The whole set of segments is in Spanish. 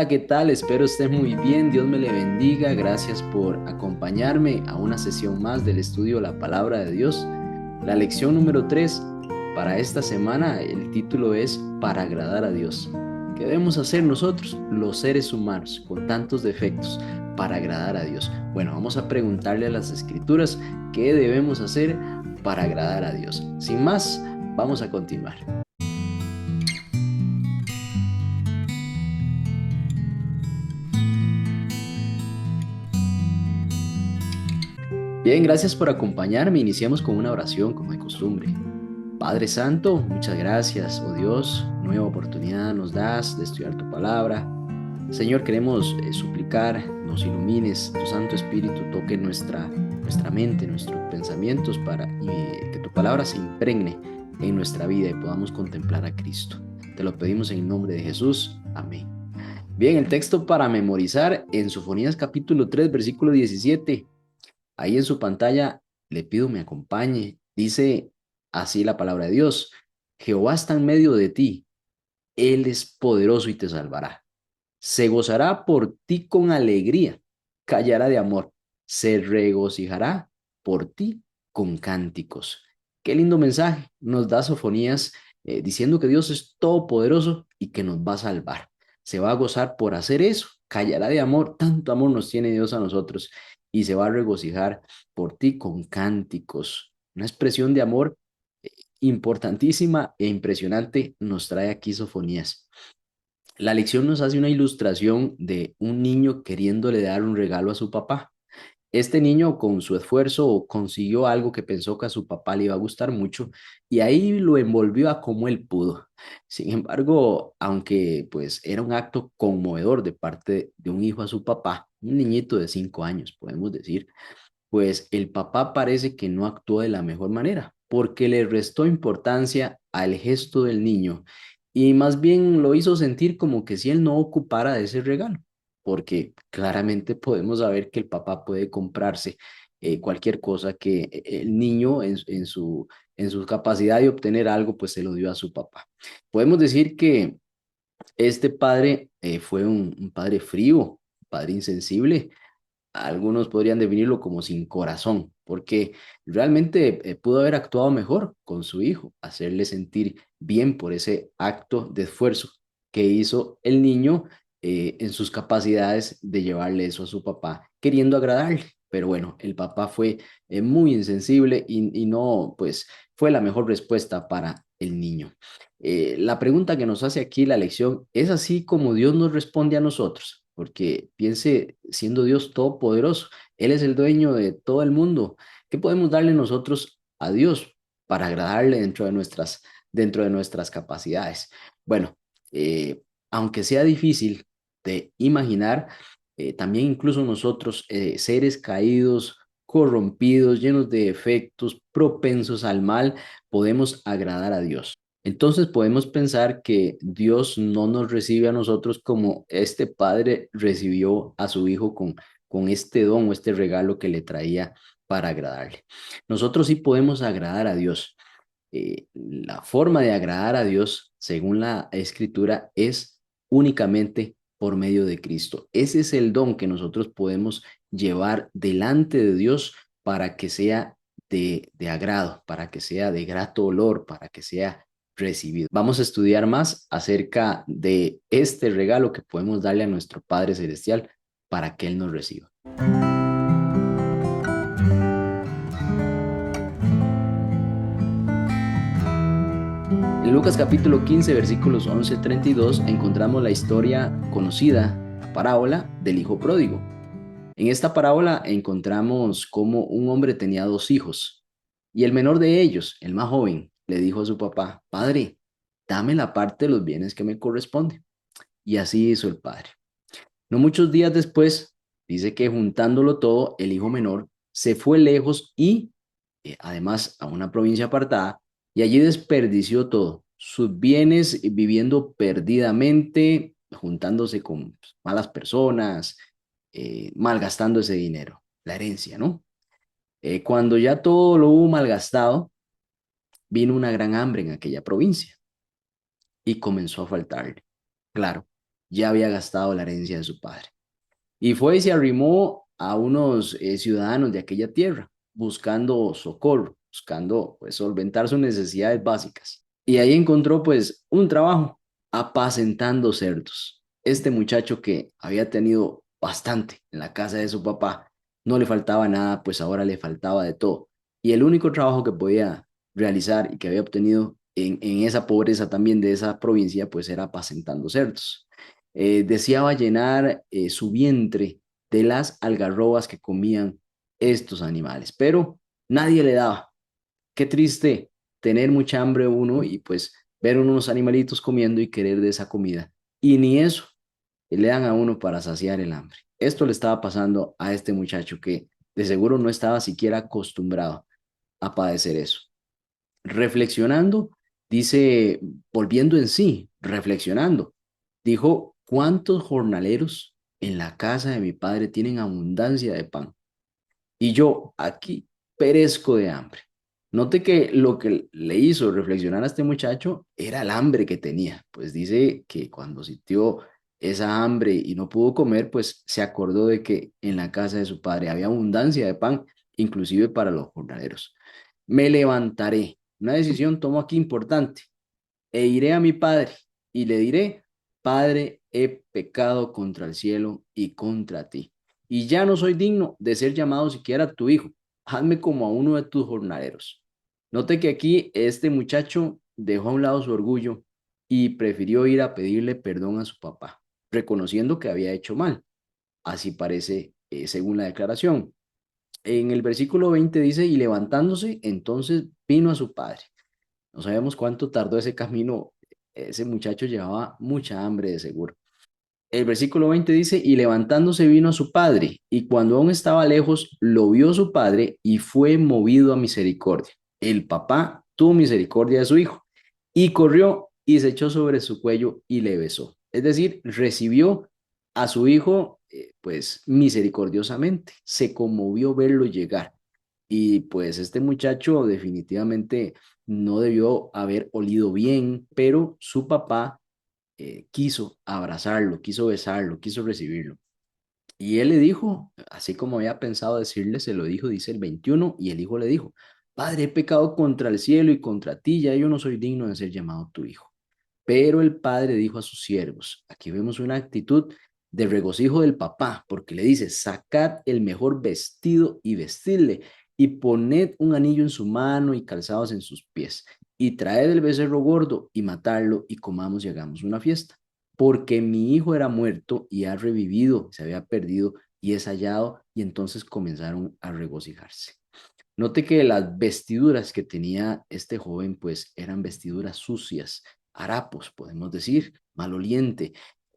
Hola, ¿qué tal? Espero esté muy bien. Dios me le bendiga. Gracias por acompañarme a una sesión más del estudio de la palabra de Dios. La lección número 3 para esta semana, el título es Para agradar a Dios. ¿Qué debemos hacer nosotros, los seres humanos, con tantos defectos, para agradar a Dios? Bueno, vamos a preguntarle a las escrituras qué debemos hacer para agradar a Dios. Sin más, vamos a continuar. Bien, gracias por acompañarme. Iniciamos con una oración, como de costumbre. Padre Santo, muchas gracias, oh Dios, nueva oportunidad nos das de estudiar tu palabra. Señor, queremos suplicar, nos ilumines, tu Santo Espíritu toque nuestra mente, nuestros pensamientos para que tu palabra se impregne en nuestra vida y podamos contemplar a Cristo. Te lo pedimos en el nombre de Jesús. Amén. Bien, el texto para memorizar en Sofonías capítulo 3, versículo 17. Ahí en su pantalla le pido me acompañe. Dice así la palabra de Dios. Jehová está en medio de ti. Él es poderoso y te salvará. Se gozará por ti con alegría. Callará de amor. Se regocijará por ti con cánticos. Qué lindo mensaje nos da Sofonías diciendo que Dios es todopoderoso y que nos va a salvar. Se va a gozar por hacer eso. Callará de amor. Tanto amor nos tiene Dios a nosotros y se va a regocijar por ti con cánticos. Una expresión de amor importantísima e impresionante nos trae aquí Sofonías. La lección nos hace una ilustración de un niño queriéndole dar un regalo a su papá. Este niño con su esfuerzo consiguió algo que pensó que a su papá le iba a gustar mucho y ahí lo envolvió a como él pudo. Sin embargo, aunque pues era un acto conmovedor de parte de un hijo a su papá, un niñito de 5 años, podemos decir, pues el papá parece que no actuó de la mejor manera, porque le restó importancia al gesto del niño y más bien lo hizo sentir como que si él no ocupara de ese regalo, porque claramente podemos saber que el papá puede comprarse cualquier cosa que el niño en su capacidad de obtener algo, pues se lo dio a su papá. Podemos decir que este padre fue un padre frío, un padre insensible. Algunos podrían definirlo como sin corazón, porque realmente pudo haber actuado mejor con su hijo, hacerle sentir bien por ese acto de esfuerzo que hizo el niño en sus capacidades de llevarle eso a su papá, queriendo agradarle. Pero bueno, el papá fue muy insensible y no, pues fue la mejor respuesta para el niño. La pregunta que nos hace aquí la lección es así como Dios nos responde a nosotros, porque piense, siendo Dios todopoderoso, Él es el dueño de todo el mundo. ¿Qué podemos darle nosotros a Dios para agradarle dentro de nuestras capacidades? Bueno, aunque sea difícil de imaginar, también incluso nosotros, seres caídos, corrompidos, llenos de defectos, propensos al mal, podemos agradar a Dios. Entonces podemos pensar que Dios no nos recibe a nosotros como este padre recibió a su hijo con este don o este regalo que le traía para agradarle. Nosotros sí podemos agradar a Dios. La forma de agradar a Dios, según la escritura, es únicamente por medio de Cristo. Ese es el don que nosotros podemos llevar delante de Dios para que sea de agrado, para que sea de grato olor, para que sea recibido. Vamos a estudiar más acerca de este regalo que podemos darle a nuestro Padre Celestial para que Él nos reciba. En Lucas capítulo 15, versículos 11 al 32, encontramos la historia conocida, la parábola del hijo pródigo. En esta parábola encontramos cómo un hombre tenía dos hijos y el menor de ellos, el más joven, le dijo a su papá: Padre, dame la parte de los bienes que me corresponde. Y así hizo el padre. No muchos días después, dice que juntándolo todo, el hijo menor se fue lejos y además a una provincia apartada, y allí desperdició todo, sus bienes, viviendo perdidamente, juntándose con pues, malas personas, malgastando ese dinero, la herencia, ¿no? Cuando ya todo lo hubo malgastado, vino una gran hambre en aquella provincia y comenzó a faltarle. Claro, ya había gastado la herencia de su padre. Y fue y se arrimó a unos ciudadanos de aquella tierra, buscando socorro, buscando pues solventar sus necesidades básicas. Y ahí encontró pues un trabajo, apacentando cerdos. Este muchacho que había tenido bastante en la casa de su papá, no le faltaba nada, pues ahora le faltaba de todo. Y el único trabajo que podía realizar y que había obtenido en esa pobreza también de esa provincia, pues era apacentando cerdos. Deseaba llenar su vientre de las algarrobas que comían estos animales, pero nadie le daba. Qué triste tener mucha hambre uno y pues ver unos animalitos comiendo y querer de esa comida. Y ni eso le dan a uno para saciar el hambre. Esto le estaba pasando a este muchacho que de seguro no estaba siquiera acostumbrado a padecer eso. Reflexionando, dice, volviendo en sí, reflexionando, dijo, ¿cuántos jornaleros en la casa de mi padre tienen abundancia de pan? Y yo aquí perezco de hambre. Note que lo que le hizo reflexionar a este muchacho era el hambre que tenía. Pues dice que cuando sintió esa hambre y no pudo comer, pues se acordó de que en la casa de su padre había abundancia de pan, inclusive para los jornaleros. Me levantaré. Una decisión tomo aquí importante. E iré a mi padre y le diré, Padre, he pecado contra el cielo y contra ti. Y ya no soy digno de ser llamado siquiera tu hijo. Hazme como a uno de tus jornaleros. Note que aquí este muchacho dejó a un lado su orgullo y prefirió ir a pedirle perdón a su papá, reconociendo que había hecho mal. Así parece, según la declaración. En el versículo 20 dice, y levantándose, entonces vino a su padre. No sabemos cuánto tardó ese camino. Ese muchacho llevaba mucha hambre de seguro. El versículo 20 dice, y levantándose vino a su padre, y cuando aún estaba lejos, lo vio su padre y fue movido a misericordia. El papá tuvo misericordia de su hijo y corrió y se echó sobre su cuello y le besó. Es decir, recibió a su hijo pues misericordiosamente, se conmovió verlo llegar. Y pues este muchacho definitivamente no debió haber olido bien, pero su papá quiso abrazarlo, quiso besarlo, quiso recibirlo. Y él le dijo, así como había pensado decirle, se lo dijo, dice el 21, y el hijo le dijo, Padre, he pecado contra el cielo y contra ti, ya yo no soy digno de ser llamado tu hijo. Pero el padre dijo a sus siervos, aquí vemos una actitud de regocijo del papá, porque le dice, sacad el mejor vestido y vestidle, y poned un anillo en su mano y calzados en sus pies, y traed el becerro gordo y matadlo, y comamos y hagamos una fiesta. Porque mi hijo era muerto y ha revivido, se había perdido y es hallado, y entonces comenzaron a regocijarse. Note que las vestiduras que tenía este joven, pues eran vestiduras sucias, harapos, podemos decir, maloliente.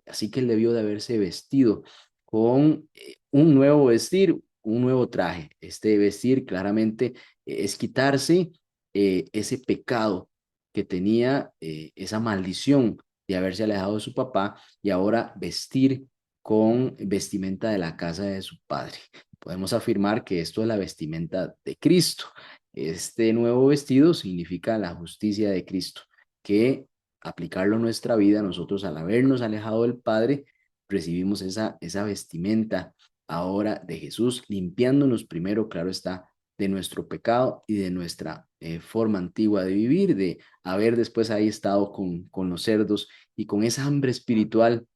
Así que él debió de haberse vestido con un nuevo vestir, un nuevo traje. Este vestir claramente es quitarse ese pecado que tenía, esa maldición de haberse alejado de su papá y ahora vestir con vestimenta de la casa de su padre. Podemos afirmar que esto es la vestimenta de Cristo. Este nuevo vestido significa la justicia de Cristo, que aplicarlo a nuestra vida, nosotros al habernos alejado del Padre, recibimos esa vestimenta ahora de Jesús, limpiándonos primero, claro está, de nuestro pecado y de nuestra forma antigua de vivir, de haber después ahí estado con los cerdos y con esa hambre espiritual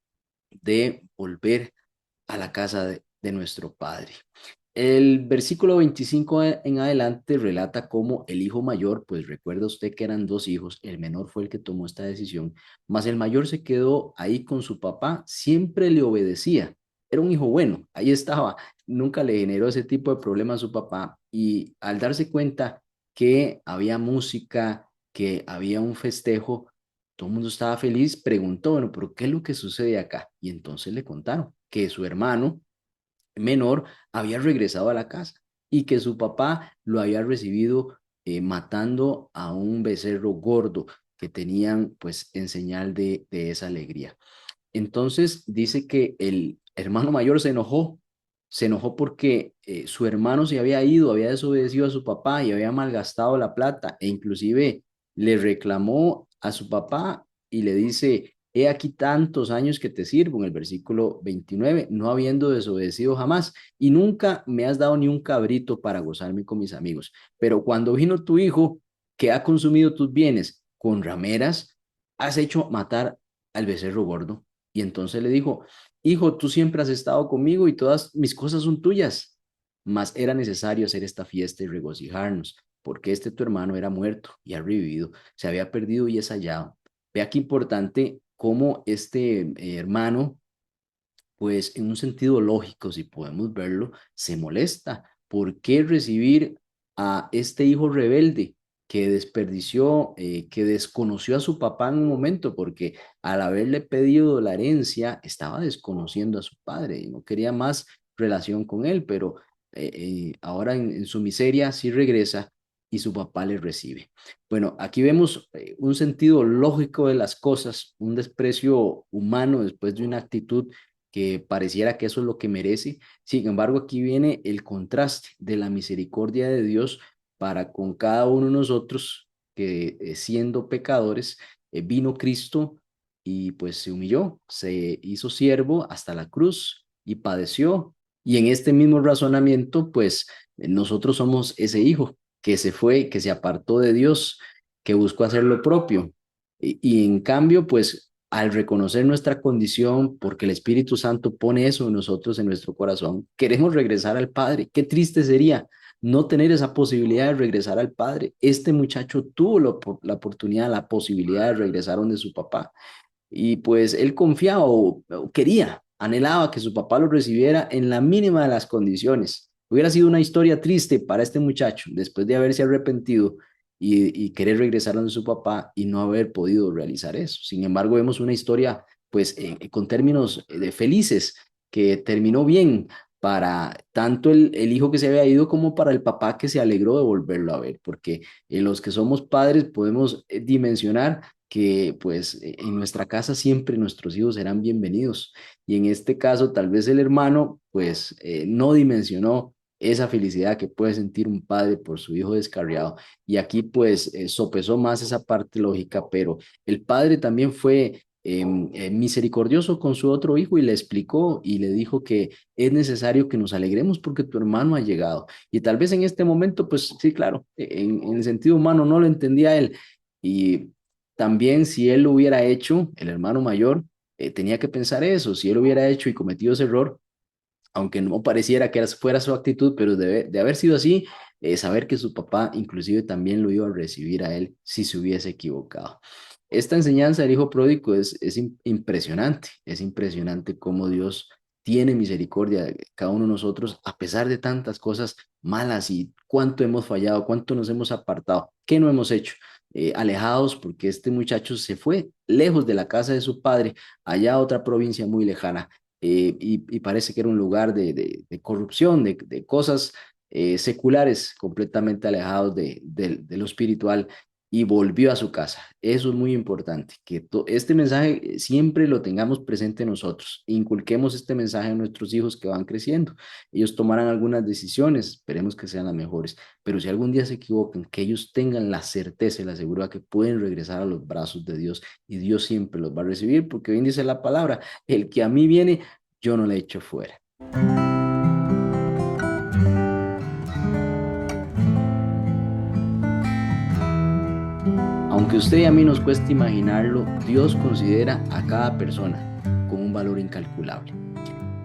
de volver a la casa de nuestro Padre. El versículo 25 en adelante relata cómo el hijo mayor, pues recuerda usted que eran dos hijos, el menor fue el que tomó esta decisión, mas el mayor se quedó ahí con su papá, siempre le obedecía, era un hijo bueno, ahí estaba, nunca le generó ese tipo de problema a su papá y al darse cuenta que había música, que había un festejo, todo el mundo estaba feliz, preguntó, bueno, pero ¿qué es lo que sucede acá? Y entonces le contaron que su hermano menor había regresado a la casa y que su papá lo había recibido matando a un becerro gordo que tenían pues en señal de esa alegría. Entonces dice que el hermano mayor se enojó porque su hermano se había ido, había desobedecido a su papá y había malgastado la plata e inclusive le reclamó a su papá y le dice, he aquí tantos años que te sirvo, en el versículo 29, no habiendo desobedecido jamás, y nunca me has dado ni un cabrito para gozarme con mis amigos. Pero cuando vino tu hijo, que ha consumido tus bienes con rameras, has hecho matar al becerro gordo. Y entonces le dijo, hijo, tú siempre has estado conmigo y todas mis cosas son tuyas. Mas era necesario hacer esta fiesta y regocijarnos, porque este tu hermano era muerto y ha revivido, se había perdido y es hallado. Vea qué importante cómo este hermano, pues en un sentido lógico, si podemos verlo, se molesta. ¿Por qué recibir a este hijo rebelde que desperdició, que desconoció a su papá en un momento? Porque al haberle pedido la herencia, estaba desconociendo a su padre y no quería más relación con él, pero ahora en su miseria sí regresa y su papá le recibe. Bueno, aquí vemos un sentido lógico de las cosas, un desprecio humano después de una actitud que pareciera que eso es lo que merece. Sin embargo, aquí viene el contraste de la misericordia de Dios para con cada uno de nosotros, que siendo pecadores, vino Cristo y pues se humilló, se hizo siervo hasta la cruz y padeció. Y en este mismo razonamiento, pues nosotros somos ese hijo que se fue, que se apartó de Dios, que buscó hacer lo propio. Y en cambio, pues al reconocer nuestra condición, porque el Espíritu Santo pone eso en nosotros, en nuestro corazón, queremos regresar al Padre. Qué triste sería no tener esa posibilidad de regresar al Padre. Este muchacho tuvo la oportunidad, la posibilidad de regresar donde su papá. Y pues él confiaba o quería, anhelaba que su papá lo recibiera en la mínima de las condiciones. Hubiera sido una historia triste para este muchacho después de haberse arrepentido y querer regresar donde su papá y no haber podido realizar eso. Sin embargo, vemos una historia pues con términos de felices, que terminó bien para tanto el hijo que se había ido como para el papá que se alegró de volverlo a ver, porque en los que somos padres podemos dimensionar que pues en nuestra casa siempre nuestros hijos serán bienvenidos. Y en este caso, tal vez el hermano pues no dimensionó esa felicidad que puede sentir un padre por su hijo descarriado. Y aquí pues sopesó más esa parte lógica, pero el padre también fue misericordioso con su otro hijo y le explicó y le dijo que es necesario que nos alegremos porque tu hermano ha llegado. Y tal vez en este momento, pues sí, claro, en el sentido humano no lo entendía él. Y también si él lo hubiera hecho, el hermano mayor, tenía que pensar eso, si él hubiera hecho y cometido ese error, aunque no pareciera que fuera su actitud, pero de haber sido así, saber que su papá inclusive también lo iba a recibir a él si se hubiese equivocado. Esta enseñanza del hijo pródigo impresionante, es impresionante cómo Dios tiene misericordia de cada uno de nosotros a pesar de tantas cosas malas y cuánto hemos fallado, cuánto nos hemos apartado, qué no hemos hecho. Alejados porque este muchacho se fue lejos de la casa de su padre, allá a otra provincia muy lejana, y parece que era un lugar de corrupción, de cosas seculares, completamente alejados de lo espiritual, y volvió a su casa. Eso es muy importante, que este mensaje siempre lo tengamos presente nosotros, inculquemos este mensaje a nuestros hijos que van creciendo. Ellos tomarán algunas decisiones, esperemos que sean las mejores, pero si algún día se equivocan, que ellos tengan la certeza y la seguridad que pueden regresar a los brazos de Dios y Dios siempre los va a recibir, porque bien dice la palabra, el que a mí viene, yo no le echo fuera. Aunque usted y a mí nos cueste imaginarlo, Dios considera a cada persona con un valor incalculable.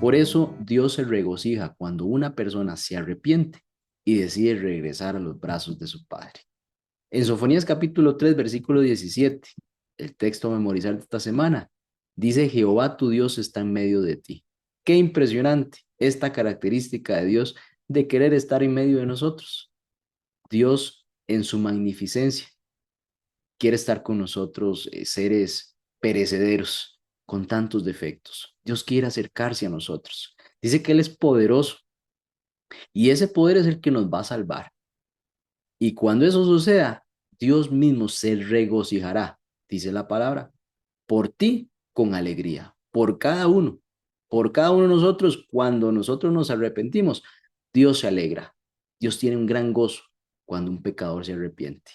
Por eso Dios se regocija cuando una persona se arrepiente y decide regresar a los brazos de su Padre. En Sofonías capítulo 3, versículo 17, el texto a memorizar de esta semana, dice: Jehová tu Dios está en medio de ti. Qué impresionante esta característica de Dios de querer estar en medio de nosotros. Dios en su magnificencia quiere estar con nosotros, seres perecederos, con tantos defectos. Dios quiere acercarse a nosotros. Dice que Él es poderoso y ese poder es el que nos va a salvar. Y cuando eso suceda, Dios mismo se regocijará, dice la palabra, por ti con alegría, por cada uno de nosotros. Cuando nosotros nos arrepentimos, Dios se alegra. Dios tiene un gran gozo cuando un pecador se arrepiente.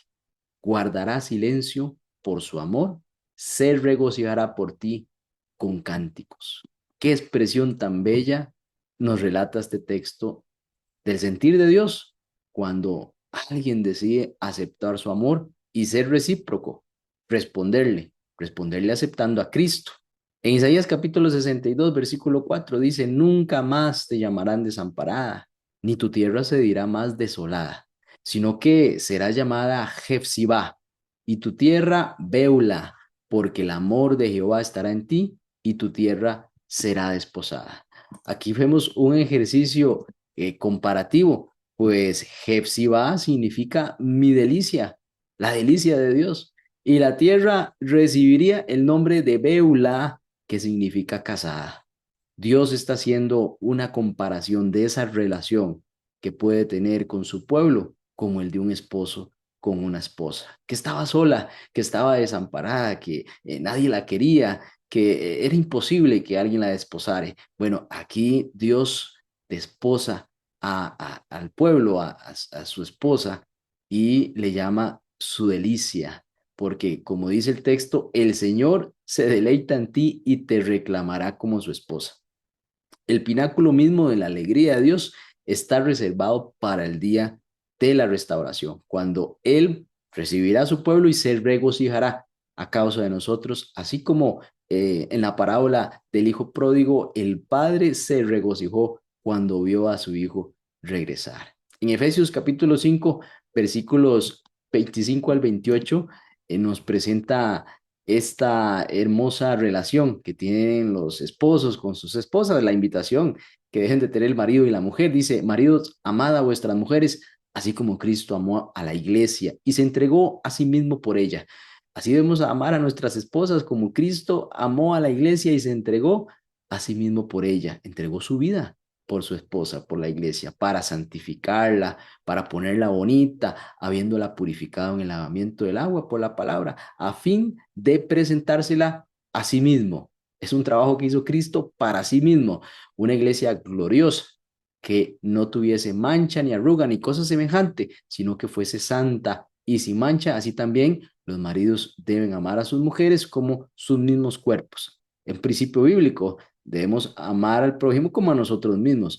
Guardará silencio por su amor se regocijará por ti con cánticos. Qué expresión tan bella nos relata este texto del sentir de Dios cuando alguien decide aceptar su amor y ser recíproco, responderle aceptando a Cristo. En Isaías capítulo 62, versículo 4 dice, nunca más te llamarán desamparada, ni tu tierra se dirá más desolada, sino que será llamada Jefzibá, y tu tierra Beula, porque el amor de Jehová estará en ti, y tu tierra será desposada. Aquí vemos un ejercicio comparativo, pues Jefzibá significa mi delicia, la delicia de Dios, y la tierra recibiría el nombre de Beula, que significa casada. Dios está haciendo una comparación de esa relación que puede tener con su pueblo como el de un esposo con una esposa, que estaba sola, que estaba desamparada, que nadie la quería, que era imposible que alguien la desposare. Bueno, aquí Dios desposa al pueblo, a su esposa, y le llama su delicia, porque como dice el texto, el Señor se deleita en ti y te reclamará como su esposa. El pináculo mismo de la alegría de Dios está reservado para el día de la restauración, cuando Él recibirá a su pueblo y se regocijará a causa de nosotros, así como en la parábola del hijo pródigo, el padre se regocijó cuando vio a su hijo regresar. En Efesios capítulo 5, versículos 25 al 28, nos presenta esta hermosa relación que tienen los esposos con sus esposas, la invitación que dejen de tener el marido y la mujer. Dice, maridos, amad a vuestras mujeres, así como Cristo amó a la iglesia y se entregó a sí mismo por ella. Así debemos amar a nuestras esposas como Cristo amó a la iglesia y se entregó a sí mismo por ella, entregó su vida por su esposa, por la iglesia, para santificarla, para ponerla bonita, habiéndola purificado en el lavamiento del agua por la palabra, a fin de presentársela a sí mismo. Es un trabajo que hizo Cristo para sí mismo, una iglesia gloriosa, que no tuviese mancha ni arruga ni cosa semejante, sino que fuese santa y sin mancha. Así también los maridos deben amar a sus mujeres como sus mismos cuerpos. En principio bíblico, debemos amar al prójimo como a nosotros mismos,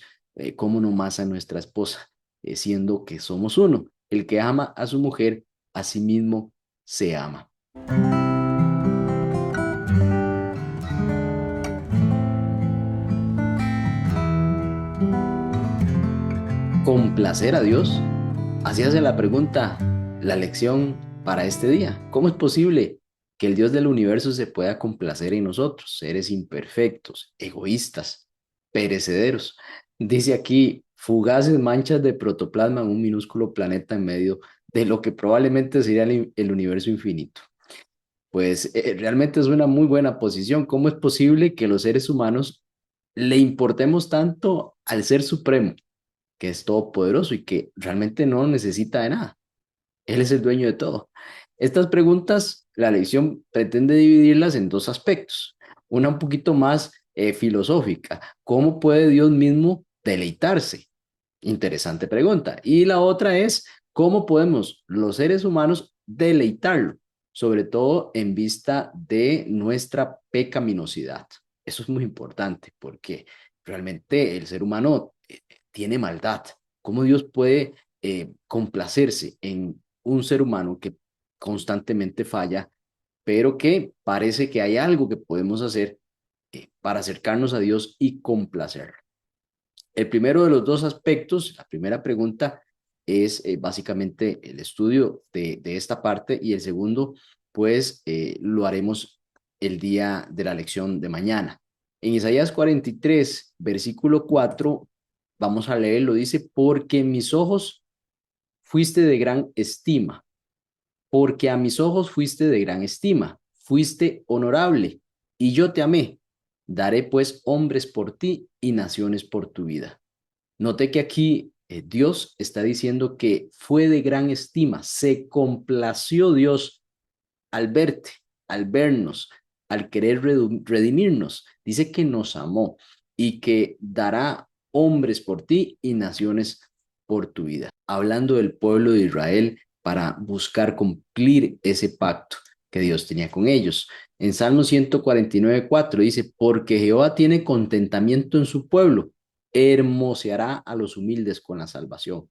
como no más a nuestra esposa, siendo que somos uno. El que ama a su mujer, a sí mismo se ama. Complacer a Dios. Así hace la pregunta, la lección para este día. ¿Cómo es posible que el Dios del universo se pueda complacer en nosotros, seres imperfectos, egoístas, perecederos? Dice aquí, fugaces manchas de protoplasma en un minúsculo planeta en medio de lo que probablemente sería el universo infinito. Pues realmente es una muy buena posición. ¿Cómo es posible que los seres humanos le importemos tanto al Ser Supremo, que es todopoderoso y que realmente no necesita de nada? Él es el dueño de todo. Estas preguntas, la lección pretende dividirlas en dos aspectos. Una un poquito más filosófica. ¿Cómo puede Dios mismo deleitarse? Interesante pregunta. Y la otra es, ¿cómo podemos los seres humanos deleitarlo? Sobre todo en vista de nuestra pecaminosidad. Eso es muy importante porque realmente el ser humano tiene maldad. ¿Cómo Dios puede complacerse en un ser humano que constantemente falla, pero que parece que hay algo que podemos hacer para acercarnos a Dios y complacerlo? El primero de los dos aspectos, la primera pregunta es básicamente el estudio de esta parte, y el segundo, pues lo haremos el día de la lección de mañana. En Isaías 43, versículo 4, vamos a leerlo, dice, porque en mis ojos fuiste de gran estima, porque a mis ojos fuiste de gran estima, fuiste honorable, y yo te amé. Daré pues hombres por ti y naciones por tu vida. Noté que aquí Dios está diciendo que fue de gran estima, se complació Dios al verte, al vernos, al querer redimirnos. Dice que nos amó y que dará hombres por ti y naciones por tu vida. Hablando del pueblo de Israel para buscar cumplir ese pacto. que Dios tenía con ellos. En Salmo 149:4 dice, porque Jehová tiene contentamiento en su pueblo, hermoseará a los humildes con la salvación.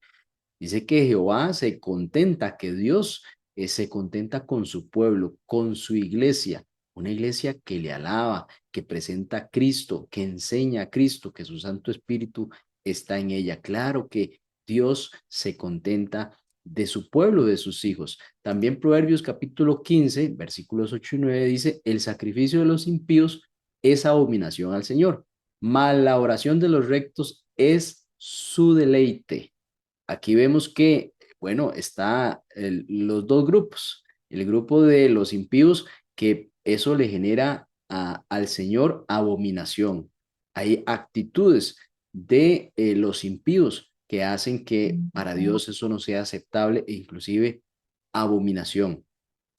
Dice que Jehová se contenta, que Dios se contenta con su pueblo, con su iglesia, una iglesia que le alaba, que presenta a Cristo, que enseña a Cristo, que su Santo Espíritu está en ella. Claro que Dios se contenta de su pueblo, de sus hijos. También Proverbios capítulo 15, versículos 8 y 9 dice, el sacrificio de los impíos es abominación al Señor, mas la oración de los rectos es su deleite. Aquí vemos que, bueno, está los dos grupos. El grupo de los impíos, que eso le genera al Señor abominación. Hay actitudes de los impíos que hacen que para Dios eso no sea aceptable e inclusive abominación.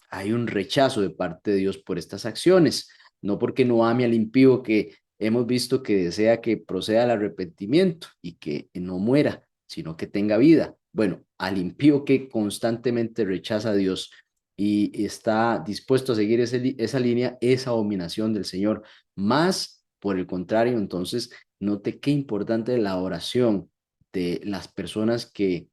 Hay un rechazo de parte de Dios por estas acciones, no porque no ame al impío que hemos visto que desea que proceda al arrepentimiento y que no muera, sino que tenga vida. Bueno, al impío que constantemente rechaza a Dios y está dispuesto a seguir esa línea, esa abominación del Señor. Más por el contrario, entonces, note qué importante la oración de las personas que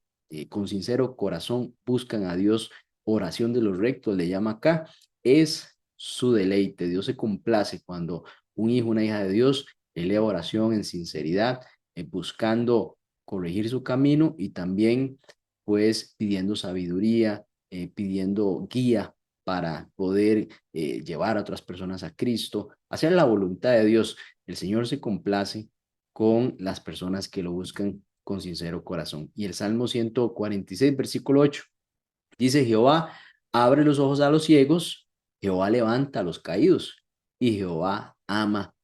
con sincero corazón buscan a Dios. Oración de los rectos le llama acá, es su deleite. Dios se complace cuando un hijo, una hija de Dios eleva oración en sinceridad, buscando corregir su camino y también pues pidiendo sabiduría, pidiendo guía para poder llevar a otras personas a Cristo, hacer la voluntad de Dios. El Señor se complace con las personas que lo buscan con sincero corazón. Y el Salmo 146, versículo 8. Dice Jehová, abre los ojos a los ciegos, Jehová levanta a los caídos y Jehová ama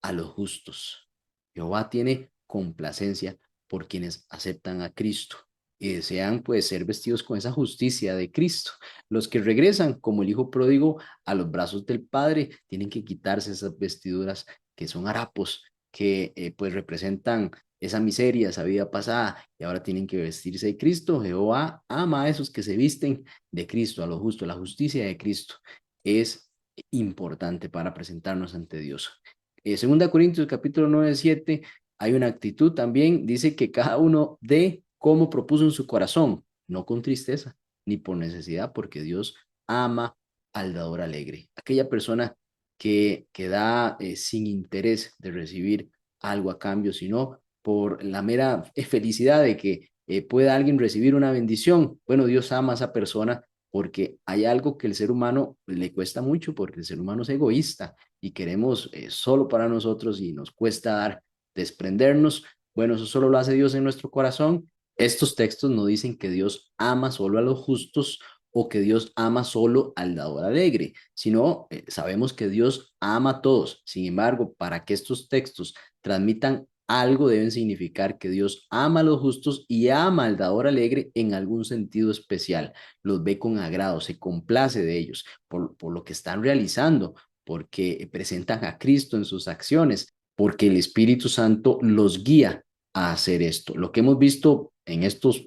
a los justos. Jehová tiene complacencia por quienes aceptan a Cristo y desean pues ser vestidos con esa justicia de Cristo. Los que regresan como el hijo pródigo a los brazos del Padre tienen que quitarse esas vestiduras que son harapos, que pues representan esa miseria, esa vida pasada, y ahora tienen que vestirse de Cristo. Jehová ama a esos que se visten de Cristo, a lo justo, la justicia de Cristo es importante para presentarnos ante Dios. Segunda Corintios capítulo 9:7, hay una actitud también, dice que cada uno dé como propuso en su corazón, no con tristeza, ni por necesidad, porque Dios ama al dador alegre. Aquella persona que da sin interés de recibir algo a cambio, sino por la mera felicidad de que pueda alguien recibir una bendición. Bueno, Dios ama a esa persona porque hay algo que el ser humano le cuesta mucho, porque el ser humano es egoísta y queremos solo para nosotros y nos cuesta dar, desprendernos. Bueno, eso solo lo hace Dios en nuestro corazón. Estos textos no dicen que Dios ama solo a los justos o que Dios ama solo al dador alegre, sino sabemos que Dios ama a todos. Sin embargo, para que estos textos transmitan algo, deben significar que Dios ama a los justos y ama al dador alegre en algún sentido especial. Los ve con agrado, se complace de ellos por lo que están realizando, porque presentan a Cristo en sus acciones, porque el Espíritu Santo los guía a hacer esto. Lo que hemos visto en estos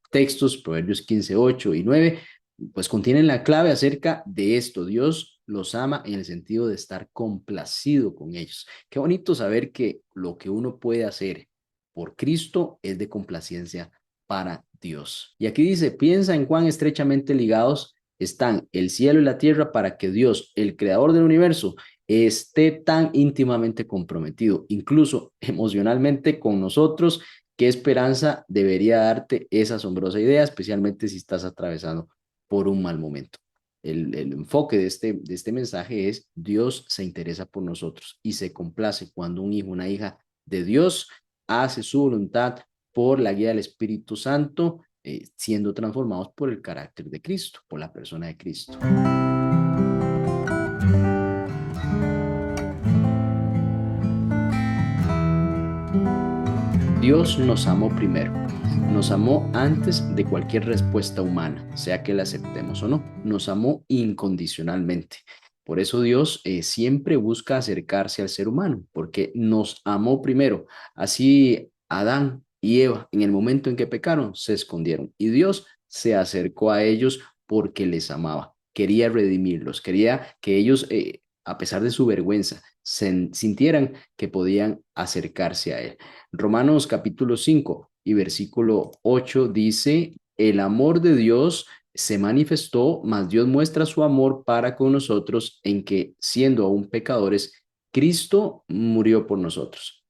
textos, Proverbios 15, 8 y 9, pues contienen la clave acerca de esto. Dios los ama en el sentido de estar complacido con ellos. Qué bonito saber que lo que uno puede hacer por Cristo es de complacencia para Dios. Y aquí dice, piensa en cuán estrechamente ligados están el cielo y la tierra para que Dios, el creador del universo, esté tan íntimamente comprometido, incluso emocionalmente con nosotros. ¿Qué esperanza debería darte esa asombrosa idea, especialmente si estás atravesando por un mal momento? El enfoque de este mensaje es Dios se interesa por nosotros y se complace cuando un hijo, una hija de Dios hace su voluntad por la guía del Espíritu Santo, siendo transformados por el carácter de Cristo, por la persona de Cristo. Dios nos amó primero. Nos amó antes de cualquier respuesta humana, sea que la aceptemos o no. Nos amó incondicionalmente. Por eso Dios siempre busca acercarse al ser humano, porque nos amó primero. Así Adán y Eva, en el momento en que pecaron, se escondieron y Dios se acercó a ellos porque les amaba. quería redimirlos, quería que ellos, a pesar de su vergüenza, sintieran que podían acercarse a Él. Romanos capítulo 5 y versículo 8 dice, el amor de Dios se manifestó, mas Dios muestra su amor para con nosotros en que, siendo aún pecadores, Cristo murió por nosotros.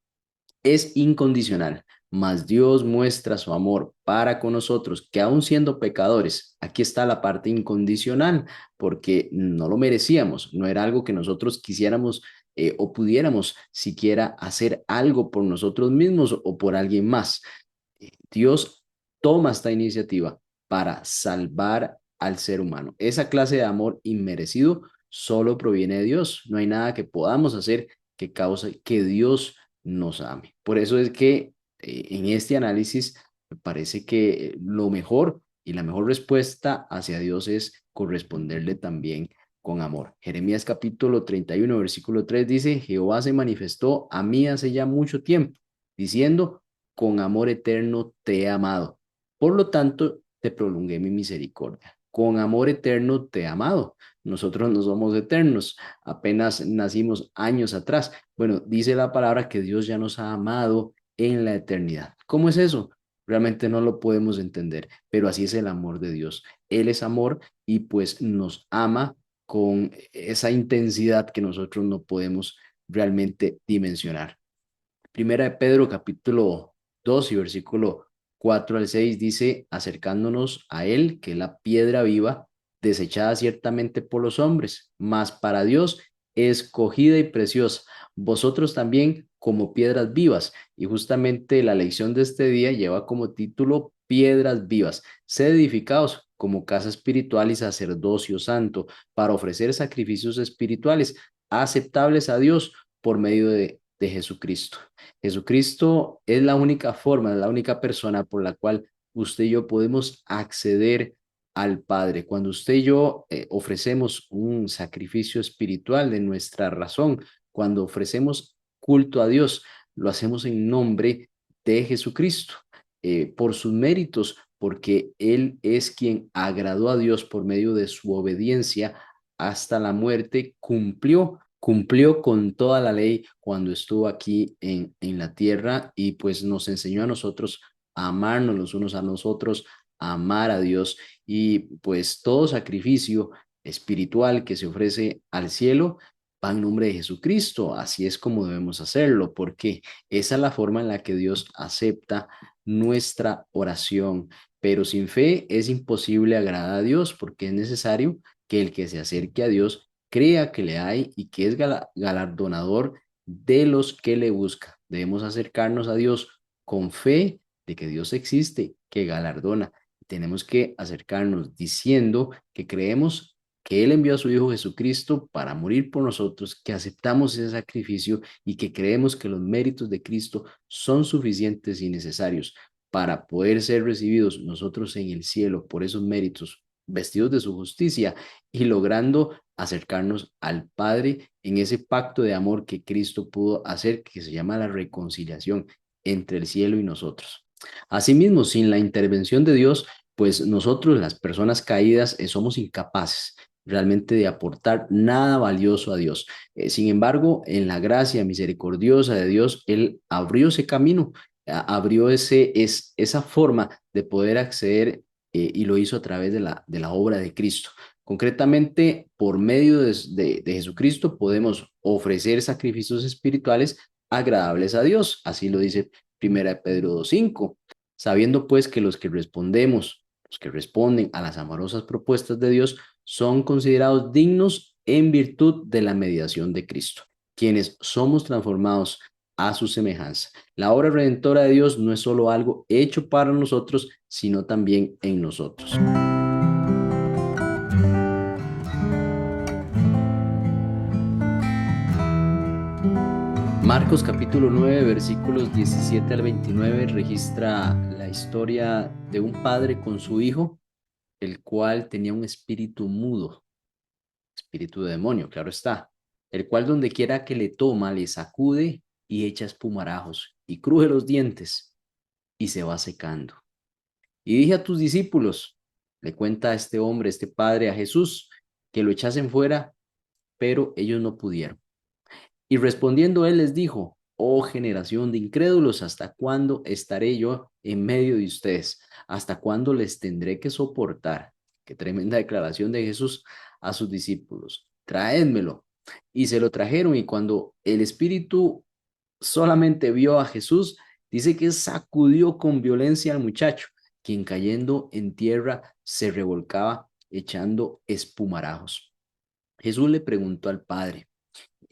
Es incondicional, mas Dios muestra su amor para con nosotros, que aun siendo pecadores, aquí está la parte incondicional, porque no lo merecíamos, no era algo que nosotros quisiéramos o pudiéramos siquiera hacer algo por nosotros mismos o por alguien más. Dios toma esta iniciativa para salvar al ser humano. Esa clase de amor inmerecido solo proviene de Dios. No hay nada que podamos hacer que cause que Dios nos ame. Por eso es que en este análisis me parece que lo mejor y la mejor respuesta hacia Dios es corresponderle también con amor. Jeremías capítulo 31, versículo 3 dice, Jehová se manifestó a mí hace ya mucho tiempo, diciendo, con amor eterno te he amado. Por lo tanto, te prolongué mi misericordia. Con amor eterno te he amado. Nosotros no somos eternos, apenas nacimos años atrás. Bueno, dice la palabra que Dios ya nos ha amado en la eternidad. ¿Cómo es eso? Realmente no lo podemos entender, pero así es el amor de Dios. Él es amor y pues nos ama con esa intensidad que nosotros no podemos realmente dimensionar. Primera de Pedro, capítulo 2 y versículo 4 al 6 dice, acercándonos a él, que es la piedra viva, desechada ciertamente por los hombres, mas para Dios escogida y preciosa. Vosotros también como piedras vivas. Y justamente la lección de este día lleva como título Piedras vivas. Sed edificados como casa espiritual y sacerdocio santo para ofrecer sacrificios espirituales aceptables a Dios por medio de Jesucristo. Jesucristo es la única forma, la única persona por la cual usted y yo podemos acceder al Padre. Cuando usted y yo ofrecemos un sacrificio espiritual de nuestra razón, cuando ofrecemos culto a Dios, lo hacemos en nombre de Jesucristo, por sus méritos, porque Él es quien agradó a Dios por medio de su obediencia hasta la muerte, cumplió con toda la ley cuando estuvo aquí en la tierra y pues nos enseñó a nosotros a amarnos los unos a nosotros, a amar a Dios y pues todo sacrificio espiritual que se ofrece al cielo va en nombre de Jesucristo. Así es como debemos hacerlo, porque esa es la forma en la que Dios acepta nuestra oración. Pero sin fe es imposible agradar a Dios porque es necesario que el que se acerque a Dios crea que le hay y que es galardonador de los que le buscan. Debemos acercarnos a Dios con fe de que Dios existe, que galardona. Tenemos que acercarnos diciendo que creemos que Él envió a su Hijo Jesucristo para morir por nosotros, que aceptamos ese sacrificio y que creemos que los méritos de Cristo son suficientes y necesarios para poder ser recibidos nosotros en el cielo por esos méritos, vestidos de su justicia y logrando acercarnos al Padre en ese pacto de amor que Cristo pudo hacer, que se llama la reconciliación entre el cielo y nosotros. Asimismo, sin la intervención de Dios, pues nosotros, las personas caídas, somos incapaces realmente de aportar nada valioso a Dios. Sin embargo, en la gracia misericordiosa de Dios, Él abrió ese camino, abrió esa forma de poder acceder y lo hizo a través de la obra de Cristo. Concretamente, por medio de Jesucristo podemos ofrecer sacrificios espirituales agradables a Dios. Así lo dice Primera de Pedro 2:5. Sabiendo pues que los que responden a las amorosas propuestas de Dios, son considerados dignos en virtud de la mediación de Cristo, quienes somos transformados a su semejanza. La obra redentora de Dios no es solo algo hecho para nosotros, sino también en nosotros. Marcos capítulo 9 versículos 17 al 29 registra la historia de un padre con su hijo, el cual tenía un espíritu mudo, espíritu de demonio, claro está, el cual donde quiera que le toma, le sacude y echa espumarajos y cruje los dientes y se va secando. Y dije a tus discípulos, le cuenta a este hombre, este padre, a Jesús, que lo echasen fuera, pero ellos no pudieron. Y respondiendo él les dijo, oh generación de incrédulos, ¿hasta cuándo estaré yo en medio de ustedes? ¿Hasta cuándo les tendré que soportar? Qué tremenda declaración de Jesús a sus discípulos. Traédmelo. Y se lo trajeron, y cuando el espíritu solamente vio a Jesús, dice que sacudió con violencia al muchacho, quien cayendo en tierra se revolcaba echando espumarajos. Jesús le preguntó al padre,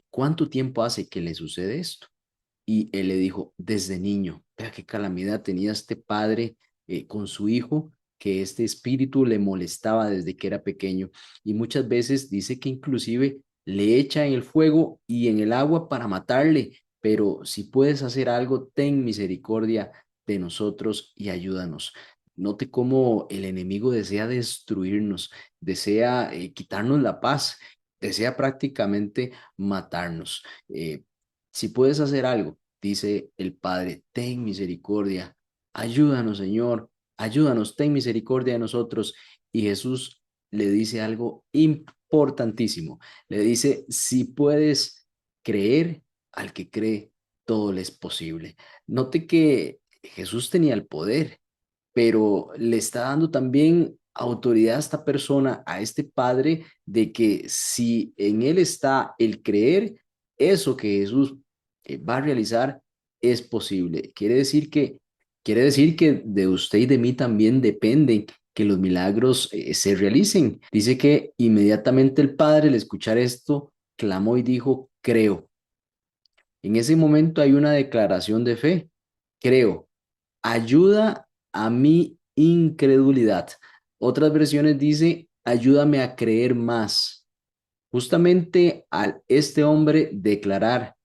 ¿cuánto tiempo hace que le sucede esto? Y él le dijo, desde niño. Vea qué calamidad tenía este padre con su hijo, que este espíritu le molestaba desde que era pequeño. Y muchas veces dice que inclusive le echa en el fuego y en el agua para matarle. Pero si puedes hacer algo, ten misericordia de nosotros y ayúdanos. Note cómo el enemigo desea destruirnos, desea quitarnos la paz, desea prácticamente matarnos. Si puedes hacer algo, dice el Padre, ten misericordia, ayúdanos, Señor, ayúdanos, ten misericordia de nosotros. Y Jesús le dice algo importantísimo. Le dice, si puedes creer, al que cree, todo le es posible. Note que Jesús tenía el poder, pero le está dando también autoridad a esta persona, a este padre, de que si en él está el creer, eso que Jesús va a realizar es posible. Quiere decir que de usted y de mí también depende que los milagros se realicen. Dice que inmediatamente el padre, al escuchar esto, clamó y dijo, creo. En ese momento hay una declaración de fe. Creo. Ayuda a mi incredulidad. Otras versiones dice, ayúdame a creer más. Justamente al este hombre declarar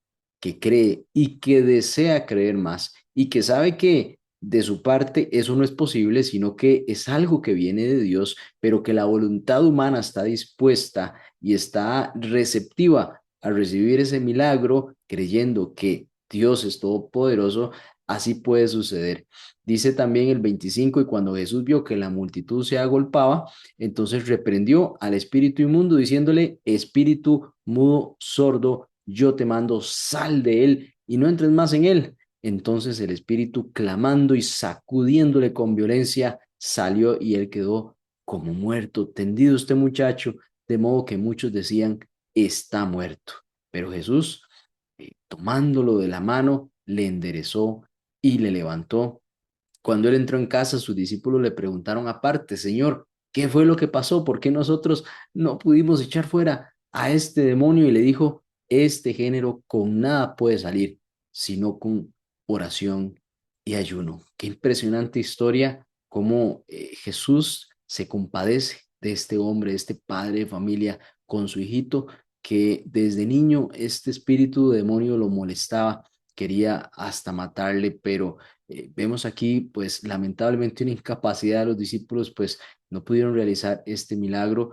que cree y que desea creer más y que sabe que de su parte eso no es posible, sino que es algo que viene de Dios, pero que la voluntad humana está dispuesta y está receptiva a recibir ese milagro, creyendo que Dios es todopoderoso, así puede suceder. Dice también el 25, y cuando Jesús vio que la multitud se agolpaba, entonces reprendió al espíritu inmundo diciéndole, espíritu mudo, sordo, yo te mando, sal de él y no entres más en él. Entonces el espíritu, clamando y sacudiéndole con violencia, salió y él quedó como muerto, tendido este muchacho, de modo que muchos decían, está muerto. Pero Jesús, tomándolo de la mano, le enderezó y le levantó. Cuando él entró en casa, sus discípulos le preguntaron aparte, Señor, ¿qué fue lo que pasó? ¿Por qué nosotros no pudimos echar fuera a este demonio? Y le dijo, este género con nada puede salir, sino con oración y ayuno. Qué impresionante historia, cómo Jesús se compadece de este hombre, de este padre de familia con su hijito, que desde niño este espíritu de demonio lo molestaba, quería hasta matarle, pero vemos aquí, pues lamentablemente una incapacidad de los discípulos, pues no pudieron realizar este milagro,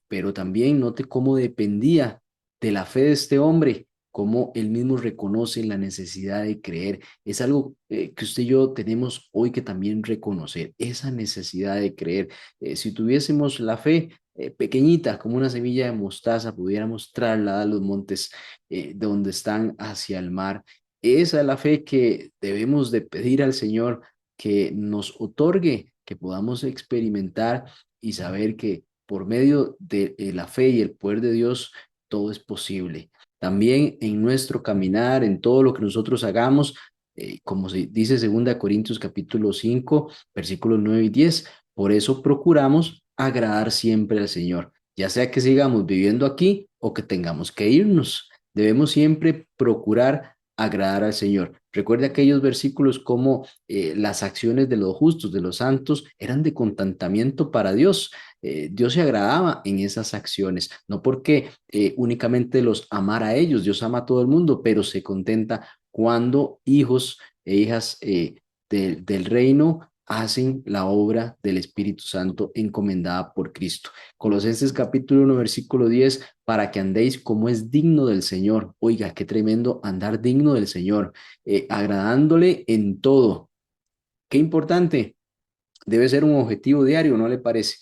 pero también note cómo dependía de la fe de este hombre, cómo él mismo reconoce la necesidad de creer. Es algo que usted y yo tenemos hoy que también reconocer, esa necesidad de creer. Si tuviésemos la fe pequeñita, como una semilla de mostaza, pudiéramos trasladar los montes de donde están hacia el mar. Esa es la fe que debemos de pedir al Señor que nos otorgue, que podamos experimentar y saber que por medio de la fe y el poder de Dios todo es posible. También en nuestro caminar, en todo lo que nosotros hagamos, como se dice 2 Corintios capítulo 5 versículos 9 y 10, por eso procuramos agradar siempre al Señor, ya sea que sigamos viviendo aquí o que tengamos que irnos. Debemos siempre procurar agradar al Señor. Recuerde aquellos versículos como las acciones de los justos, de los santos, eran de contentamiento para Dios. Dios se agradaba en esas acciones, no porque únicamente los amara a ellos, Dios ama a todo el mundo, pero se contenta cuando hijos e hijas del reino hacen la obra del Espíritu Santo encomendada por Cristo. Colosenses capítulo 1, versículo 10, para que andéis como es digno del Señor. Oiga, qué tremendo andar digno del Señor, agradándole en todo. Qué importante, debe ser un objetivo diario, ¿no le parece?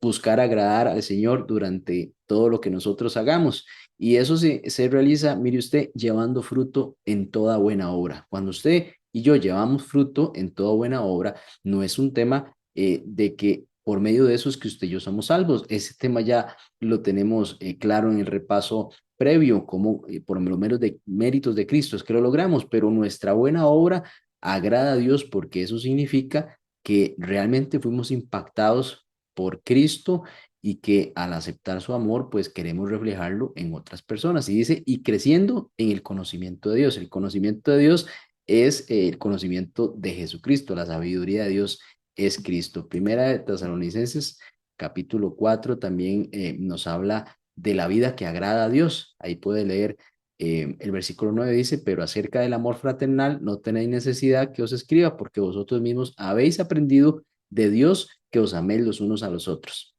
buscar agradar al Señor durante todo lo que nosotros hagamos. Y eso se realiza, mire usted, llevando fruto en toda buena obra. Cuando usted y yo llevamos fruto en toda buena obra, no es un tema de que por medio de eso es que usted y yo somos salvos. Ese tema ya lo tenemos claro en el repaso previo, como por lo menos de méritos de Cristo es que lo logramos, pero nuestra buena obra agrada a Dios porque eso significa que realmente fuimos impactados por Cristo y que al aceptar su amor, pues queremos reflejarlo en otras personas. Y dice, y creciendo en el conocimiento de Dios. El conocimiento de Dios es el conocimiento de Jesucristo, la sabiduría de Dios es Cristo. Primera de Tesalonicenses, capítulo 4, también nos habla de la vida que agrada a Dios. Ahí puede leer el versículo 9 dice, pero acerca del amor fraternal no tenéis necesidad que os escriba, porque vosotros mismos habéis aprendido de Dios que os améis los unos a los otros.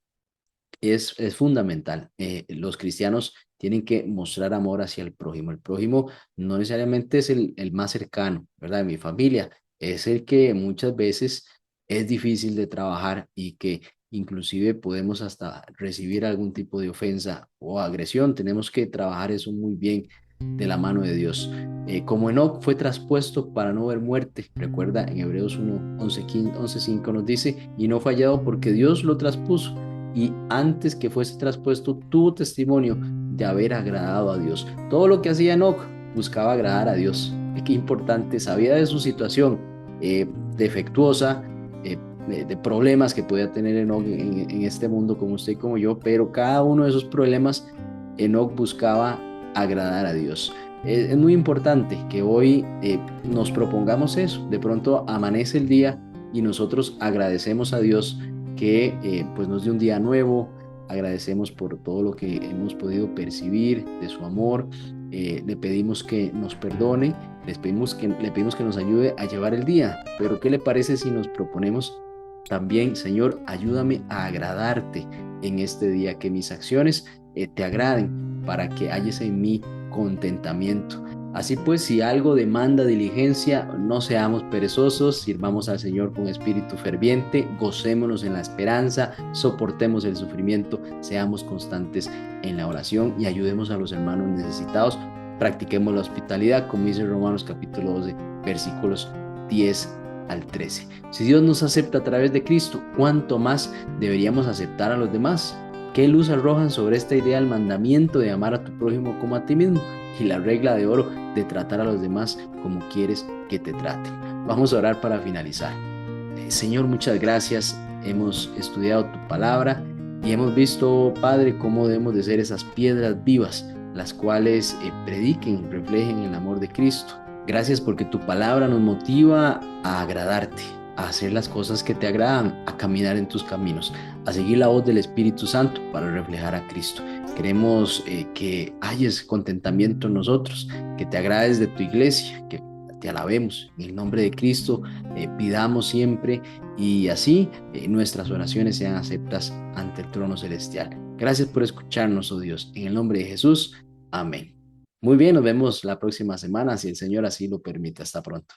Es fundamental. Los cristianos tienen que mostrar amor hacia el prójimo. El prójimo no necesariamente es el más cercano, ¿verdad? De mi familia. Es el que muchas veces es difícil de trabajar y que inclusive podemos hasta recibir algún tipo de ofensa o agresión. Tenemos que trabajar eso muy bien de la mano de Dios. Como Enoc fue traspuesto para no ver muerte, recuerda en Hebreos 1, 11, 5 nos dice, y no fallado porque Dios lo traspuso y antes que fuese traspuesto tuvo testimonio de haber agradado a Dios. Todo lo que hacía Enoc buscaba agradar a Dios. Qué importante, sabía de su situación defectuosa, de problemas que podía tener Enoc en este mundo como usted y como yo, pero cada uno de esos problemas Enoc buscaba agradar a Dios. Es muy importante que hoy nos propongamos eso. De pronto amanece el día y nosotros agradecemos a Dios que pues nos dio un día nuevo, agradecemos por todo lo que hemos podido percibir de su amor, le pedimos que nos perdone, le pedimos que nos ayude a llevar el día, pero ¿qué le parece si nos proponemos también, Señor, ayúdame a agradarte en este día, que mis acciones te agraden para que hayas en mí contentamiento? Así pues, si algo demanda diligencia, no seamos perezosos, sirvamos al Señor con espíritu ferviente, gocémonos en la esperanza, soportemos el sufrimiento, seamos constantes en la oración y ayudemos a los hermanos necesitados. Practiquemos la hospitalidad, como dice Romanos capítulo 12, versículos 10 al 13. Si Dios nos acepta a través de Cristo, ¿cuánto más deberíamos aceptar a los demás? ¿Qué luz arrojan sobre esta idea el mandamiento de amar a tu prójimo como a ti mismo y la regla de oro de tratar a los demás como quieres que te traten? Vamos a orar para finalizar. Señor, muchas gracias. Hemos estudiado tu palabra y hemos visto, Padre, cómo debemos de ser esas piedras vivas, las cuales prediquen, reflejen el amor de Cristo. Gracias porque tu palabra nos motiva a agradarte, a hacer las cosas que te agradan, a caminar en tus caminos, a seguir la voz del Espíritu Santo para reflejar a Cristo. Queremos que hayas contentamiento en nosotros, que te agrades de tu iglesia, que te alabemos en el nombre de Cristo, pidamos siempre y así nuestras oraciones sean aceptas ante el trono celestial. Gracias por escucharnos, oh Dios, en el nombre de Jesús. Amén. Muy bien, nos vemos la próxima semana, si el Señor así lo permite. Hasta pronto.